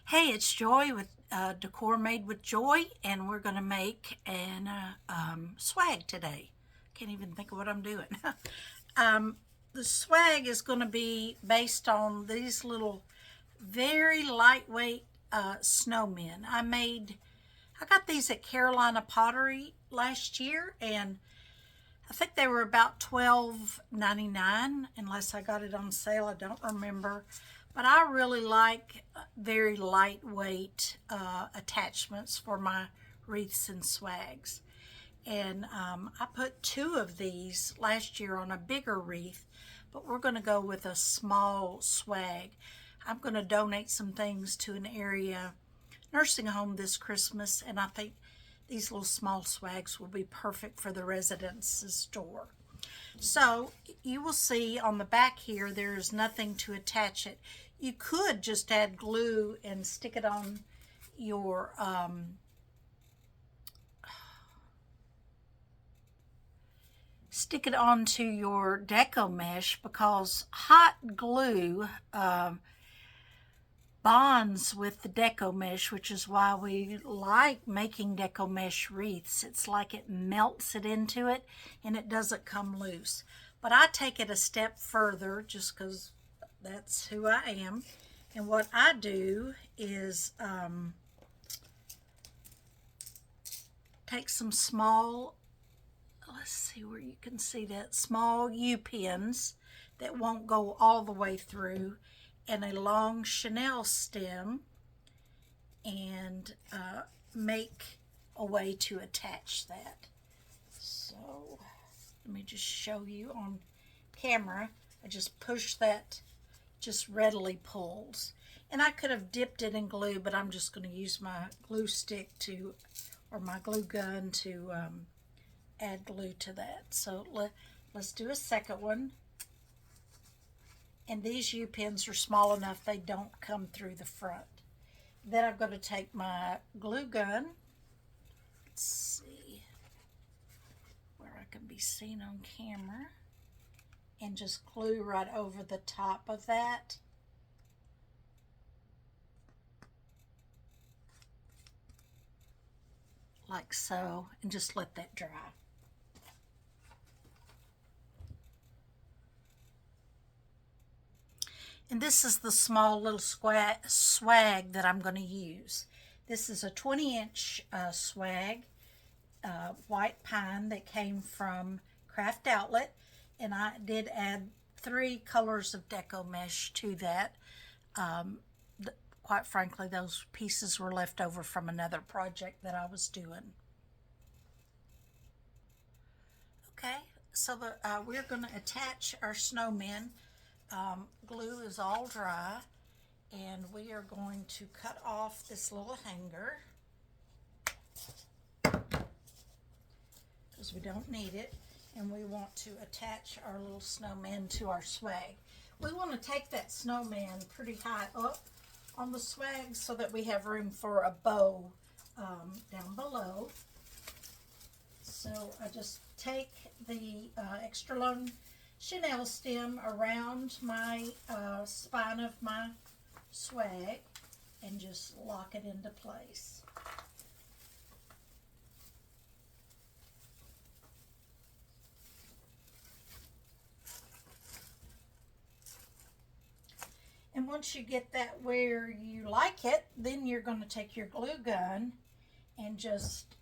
Hey, it's Joy with Decor Made with Joy, and we're going to make an swag today. Can't even think of what I'm doing. um, the swag is going to be based on these little, very lightweight snowmen. I got these at Carolina Pottery last year, and I think they were about $12.99, unless I got it on sale. I don't remember. But I really like very lightweight attachments for my wreaths and swags. And I put two of these last year on a bigger wreath, but we're going to go with a small swag. I'm going to donate some things to an area nursing home this Christmas, and I think these little small swags will be perfect for the residents' door. So you will see on the back here, there's nothing to attach it. You could just add glue and stick it on your stick it onto your deco mesh, because hot glue bonds with the deco mesh, which is why we like making deco mesh wreaths. It's like it melts it into it and it doesn't come loose. But I take it a step further just because that's who I am. And what I do is take some small, let's see where you can see that, small U-pins that won't go all the way through, and a long chenille stem, and make a way to attach that. So let me just show you on camera. I just push that, just readily pulls. And I could have dipped it in glue, but I'm just going to use my glue stick to, or my glue gun to add glue to that. So let's do a second one. And these U-pins are small enough they don't come through the front. Then I'm going to take my glue gun. Let's see where I can be seen on camera. And just glue right over the top of that. Like so. And just let that dry. And this is the small little swag that I'm going to use. This is a 20-inch swag, white pine, that came from Craft Outlet. And I did add 3 colors of deco mesh to that. Quite frankly, those pieces were left over from another project that I was doing. Okay, so we're going to attach our snowmen. Glue is all dry, and we are going to cut off this little hanger because we don't need it, and we want to attach our little snowman to our swag. We want to take that snowman pretty high up on the swag so that we have room for a bow down below. So I just take the extra long chenille stem around my spine of my swag and just lock it into place. And once you get that where you like it, then you're going to take your glue gun and just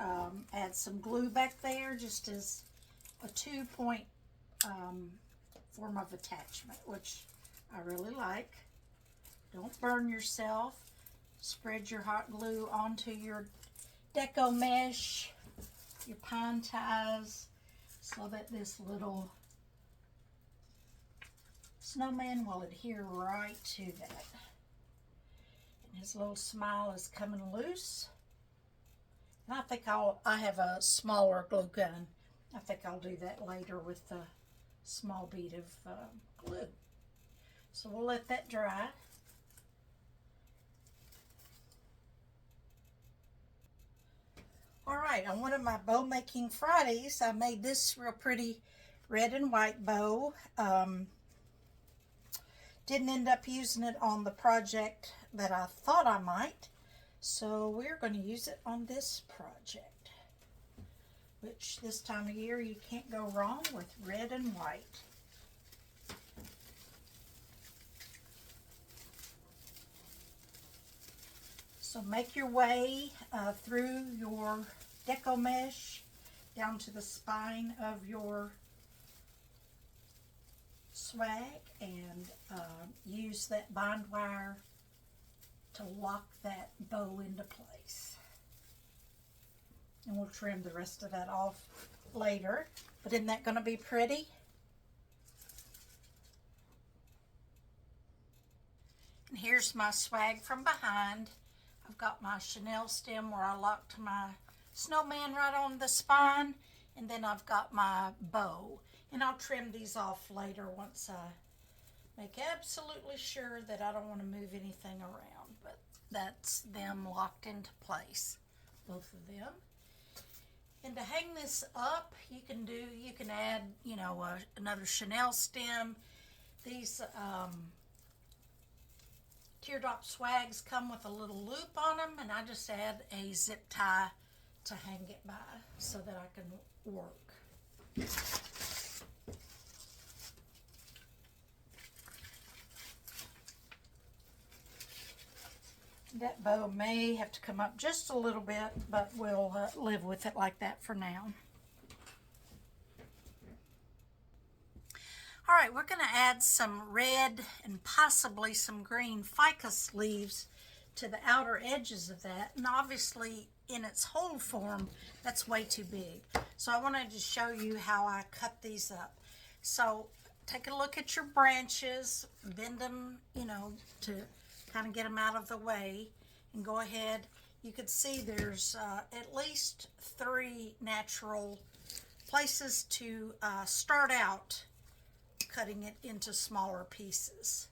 add some glue back there, just as a 2-point form of attachment, which I really like. Don't burn yourself. Spread your hot glue onto your deco mesh, your pine ties, so that this little snowman will adhere right to that. And his little smile is coming loose. And I think I have a smaller glue gun. I think I'll do that later with the small bead of glue. So we'll let that dry. All right, on one of my bow making Fridays, I made this real pretty red and white bow. Didn't end up using it on the project that I thought I might. So we're going to use it on this project, which this time of year you can't go wrong with red and white. So make your way through your deco mesh down to the spine of your swag and use that bind wire to lock that bow into place. And we'll trim the rest of that off later. But isn't that going to be pretty? And here's my swag from behind. I've got my chenille stem where I locked my snowman right on the spine, and then I've got my bow. And I'll trim these off later once I make absolutely sure that I don't want to move anything around. But that's them locked into place, both of them. And to hang this up, you can add, another chenille stem. These teardrop swags come with a little loop on them, and I just add a zip tie to hang it by so that I can work. That bow may have to come up just a little bit, but we'll live with it like that for now. All right, we're going to add some red and possibly some green ficus leaves to the outer edges of that. And obviously, in its whole form, that's way too big. So I wanted to show you how I cut these up. So take a look at your branches, bend them, to kind of get them out of the way, and go ahead. You can see there's at least 3 natural places to start out cutting it into smaller pieces.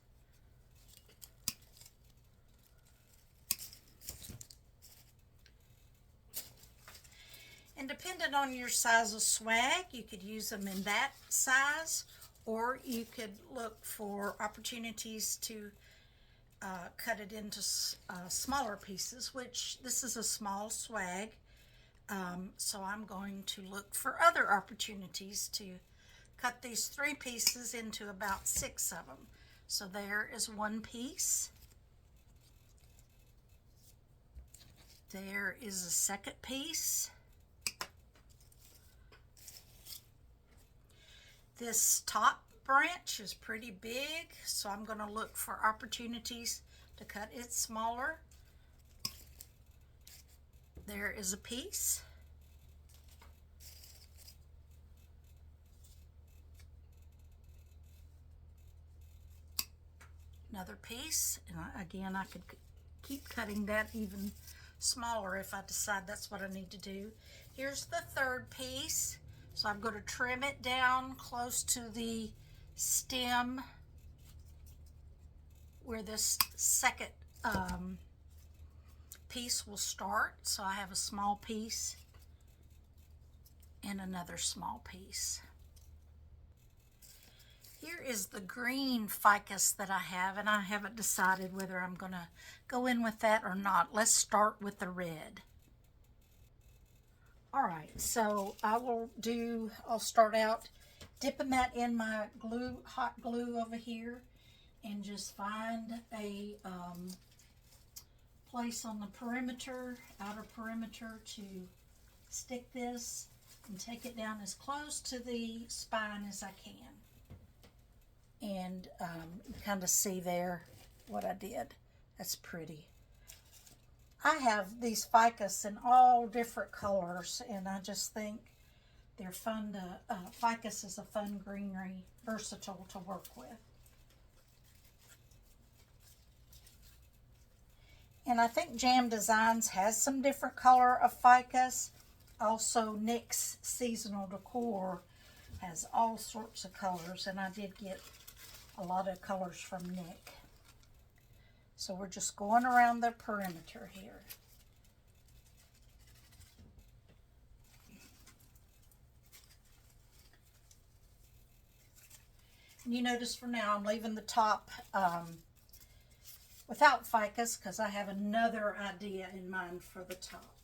And depending on your size of swag, you could use them in that size, or you could look for opportunities to cut it into smaller pieces, which this is a small swag, so I'm going to look for other opportunities to cut these 3 pieces into about 6 of them. So there is 1 piece. There is a second piece. This top branch is pretty big, so I'm going to look for opportunities to cut it smaller. There is a piece. Another piece, and again, I could keep cutting that even smaller if I decide that's what I need to do. Here's the third piece. So I'm going to trim it down close to the stem where this second piece will start. So I have a small piece and another small piece. Here is the green ficus that I have, and I haven't decided whether I'm going to go in with that or not. Let's start with the red. All right, so I'll start out dipping that in my hot glue over here, and just find a place on the perimeter, outer perimeter, to stick this and take it down as close to the spine as I can. And you kind of see there what I did. That's pretty. I have these ficus in all different colors, and I just think they're fun to, ficus is a fun greenery, versatile to work with. And I think Jam Designs has some different color of ficus. Also, NYX Seasonal Decor has all sorts of colors, and I did get a lot of colors from Nick. So we're just going around the perimeter here. And you notice for now I'm leaving the top without ficus because I have another idea in mind for the top.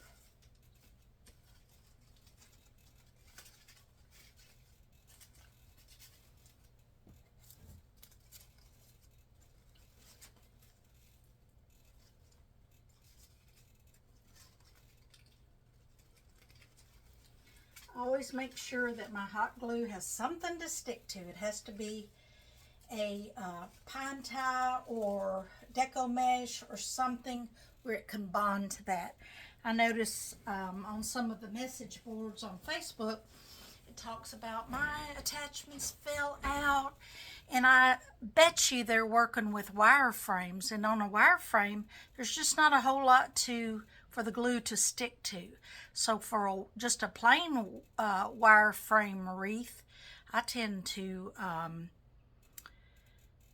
Always make sure that my hot glue has something to stick to. It has to be a pine tie or deco mesh or something where it can bond to that. I notice on some of the message boards on Facebook, it talks about my attachments fell out, and I bet you they're working with wireframes, and on a wireframe there's just not a whole lot for the glue to stick to. So for just a plain wireframe wreath, I tend to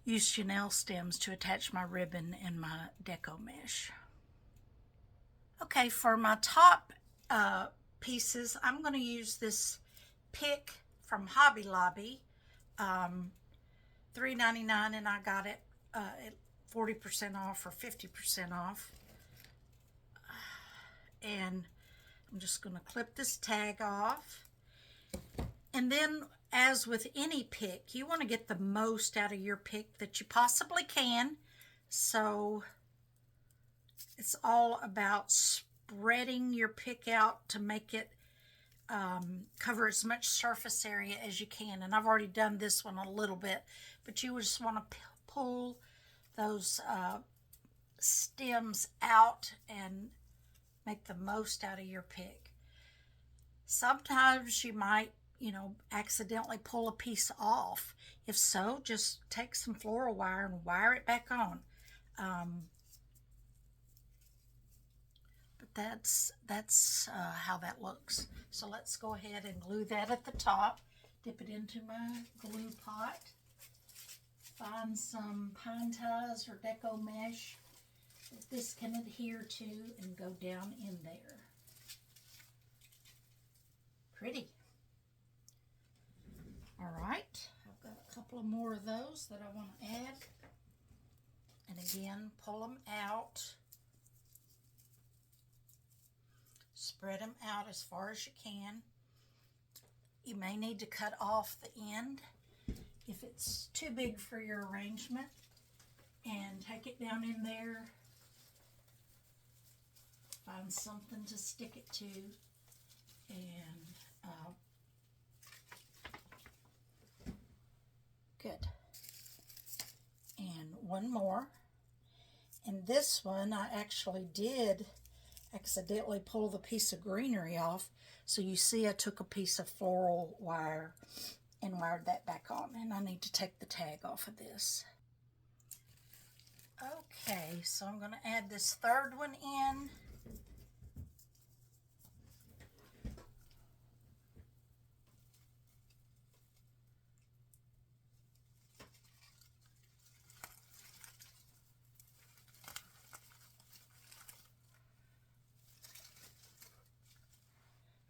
use chenille stems to attach my ribbon and my deco mesh. Okay, for my top pieces, I'm going to use this pick from Hobby Lobby, $3.99, and I got it at 40% off or 50% off. And I'm just going to clip this tag off. And then, as with any pick, you want to get the most out of your pick that you possibly can. So it's all about spreading your pick out to make it cover as much surface area as you can. And I've already done this one a little bit, but you just want to pull those stems out and make the most out of your pick. Sometimes you might, accidentally pull a piece off. If so, just take some floral wire and wire it back on. But that's how that looks. So let's go ahead and glue that at the top. Dip it into my glue pot. Find some pine ties or deco mesh that this can adhere to and go down in there. Pretty. All right, I've got a couple of more of those that I want to add. And again, pull them out. Spread them out as far as you can. You may need to cut off the end if it's too big for your arrangement. And take it down in there. Find something to stick it to. And good. And one more. And this one I actually did accidentally pull the piece of greenery off. So you see I took a piece of floral wire and wired that back on. And I need to take the tag off of this. Okay, so I'm going to add this third one in.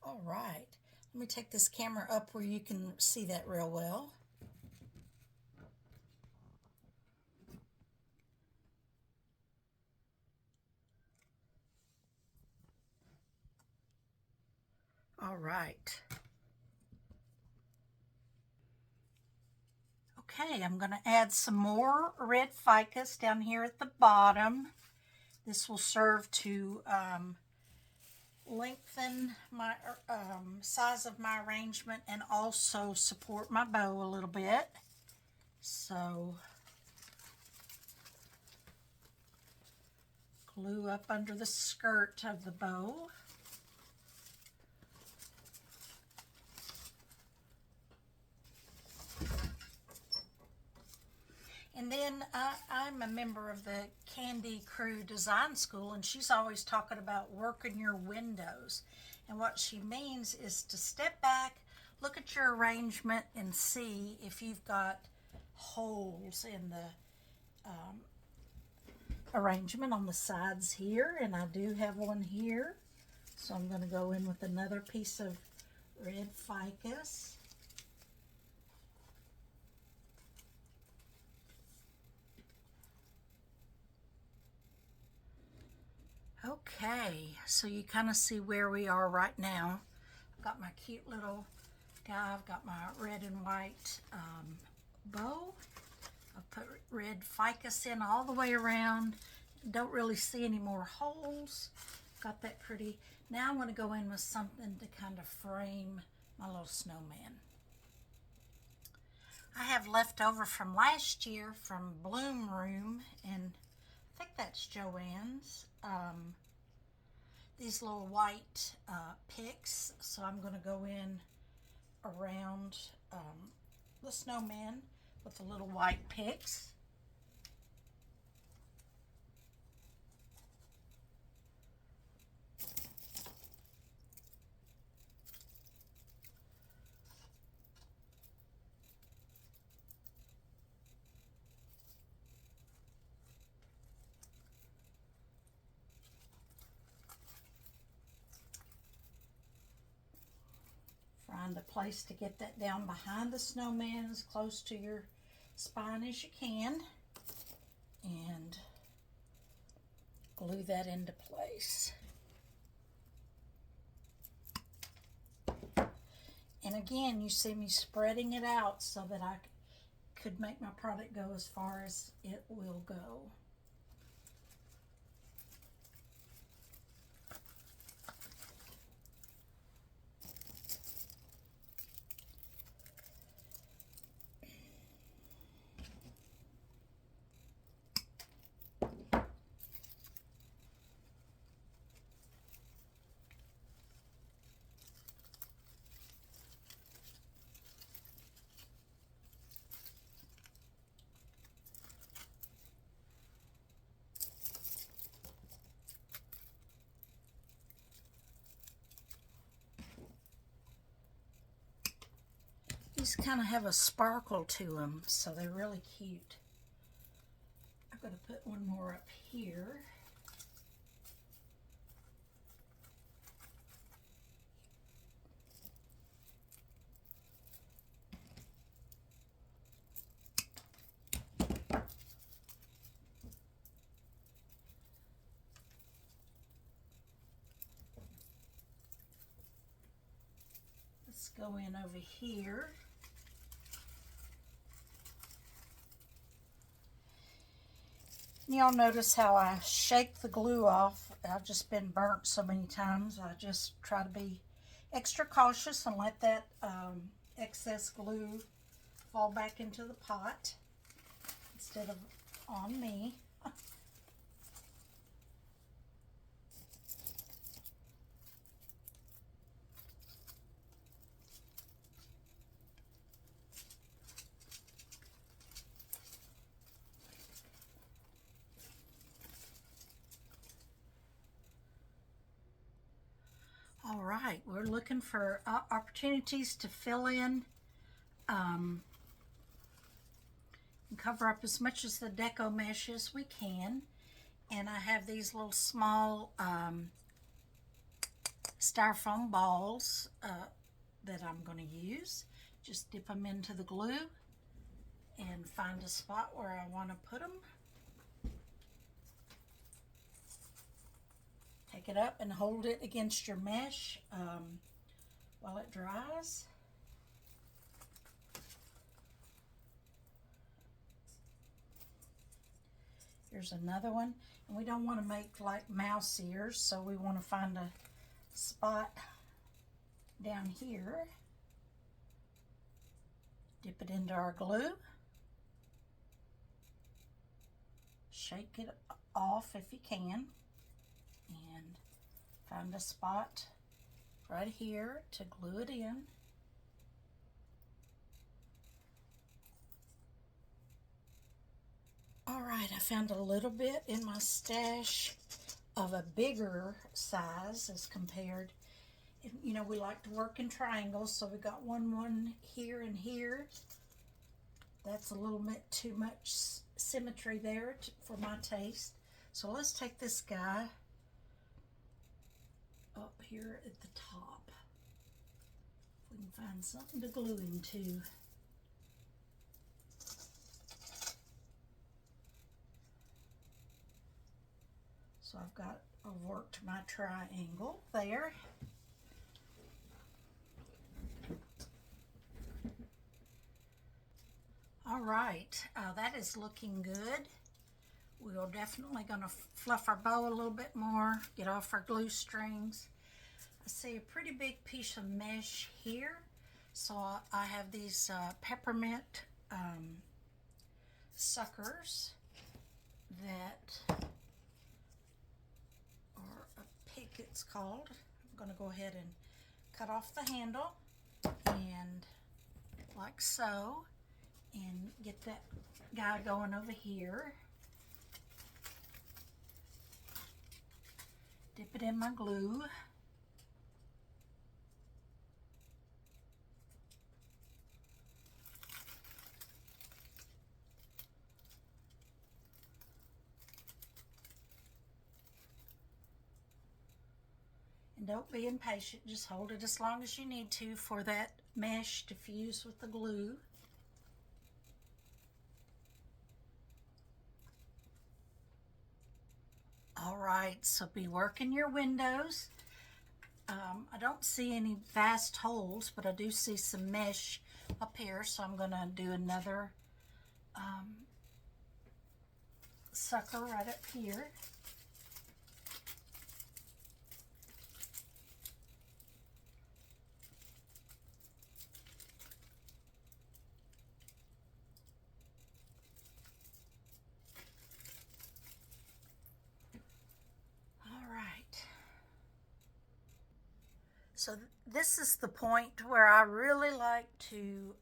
All right, let me take this camera up where you can see that real well. All right. Okay, I'm going to add some more red ficus down here at the bottom. This will serve to lengthen my size of my arrangement and also support my bow a little bit. So glue up under the skirt of the bow. And then I'm a member of the Candy Crew Design School, and she's always talking about working your windows. And what she means is to step back, look at your arrangement, and see if you've got holes in the arrangement on the sides here. And I do have one here. So I'm going to go in with another piece of red ficus. Okay, so you kind of see where we are right now. I've got my cute little guy. I've got my red and white bow. I've put red ficus in all the way around. Don't really see any more holes. Got that pretty. Now I'm going to go in with something to kind of frame my little snowman. I have leftover from last year from Bloom Room, and I think that's Joanne's. These little white picks, so I'm going to go in around the snowman with the little white picks. Find a place to get that down behind the snowman as close to your spine as you can, and glue that into place. And again, you see me spreading it out so that I could make my product go as far as it will go. These kind of have a sparkle to them, so they're really cute. I'm going to put one more up here. Let's go in over here. Y'all notice how I shake the glue off. I've just been burnt so many times. I just try to be extra cautious and let that excess glue fall back into the pot instead of on me. All right, we're looking for opportunities to fill in and cover up as much as the deco mesh as we can. And I have these little small styrofoam balls that I'm going to use. Just dip them into the glue and find a spot where I want to put them. Take it up and hold it against your mesh while it dries. Here's another one. And we don't want to make like mouse ears, so we want to find a spot down here. Dip it into our glue. Shake it off if you can. And find a spot right here to glue it in. All right, I found a little bit in my stash of a bigger size as compared. You know, we like to work in triangles, so we got one here and here. That's a little bit too much symmetry there for my taste. So let's take this guy up here at the top. If we can find something to glue into. So I've worked my triangle there. All right, that is looking good. We're definitely going to fluff our bow a little bit more, get off our glue strings. I see a pretty big piece of mesh here. So I have these peppermint suckers that are a pick, it's called. I'm going to go ahead and cut off the handle and like so, and get that guy going over here. Dip it in my glue. And don't be impatient, just hold it as long as you need to for that mesh to fuse with the glue. All right, so be working your windows. I don't see any vast holes, but I do see some mesh up here, so I'm gonna do another sucker right up here. So this is the point where I really like to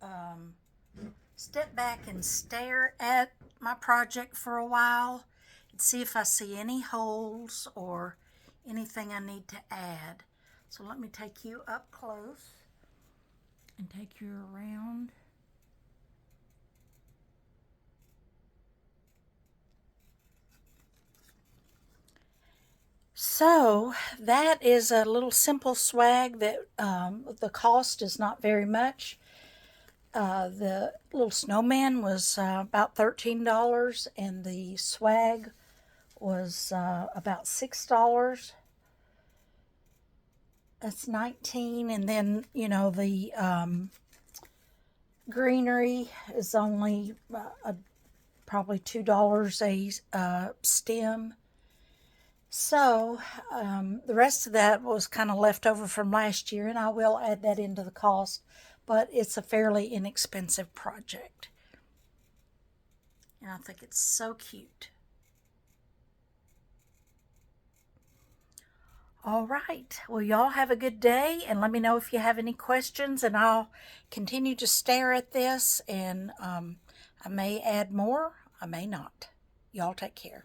step back and stare at my project for a while and see if I see any holes or anything I need to add. So let me take you up close and take you around. So that is a little simple swag that the cost is not very much. The little snowman was about $13 and the swag was about $6. That's $19, and then the greenery is only probably $2 a stem. So the rest of that was kind of left over from last year, and I will add that into the cost, but it's a fairly inexpensive project. And I think it's so cute. All right, well, y'all have a good day, and let me know if you have any questions, and I'll continue to stare at this, and I may add more, I may not. Y'all take care.